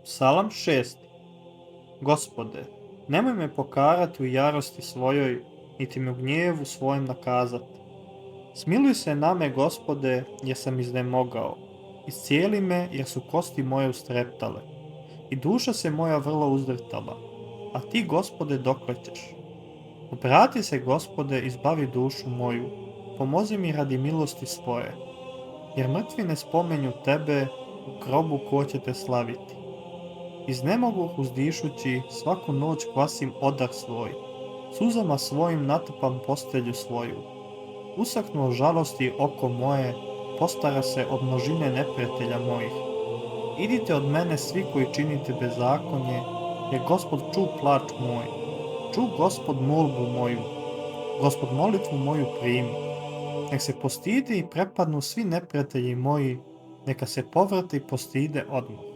Psalam 6. Gospode, nemoj me pokarati u jarosti svojoj, niti me u gnjevu svojem nakazati. Smiluj se na me, Gospode, jer sam iznemogao. Iscijeli me, jer su kosti moje ustreptale. I duša se moja vrlo uzdrtala. A ti, Gospode, dokle ćeš? Obrati se, Gospode, izbavi dušu moju. Pomozi mi radi milosti svoje. Jer mrtvi ne spomenju tebe, u grobu ko će te slaviti. Iznemogoh uzdišući, svaku noć kvasim odah svoj, suzama svojim natapam postelju svoju. Usaknuo žalosti oko moje, postara se od množine neprijatelja mojih. Idite od mene svi koji činite bezakonje, jer Gospod ču plač moj. Ču Gospod molbu moju, Gospod molitvu moju primi. Nek se postide i prepadnu svi neprijatelji moji, neka se povrte i postide odmah.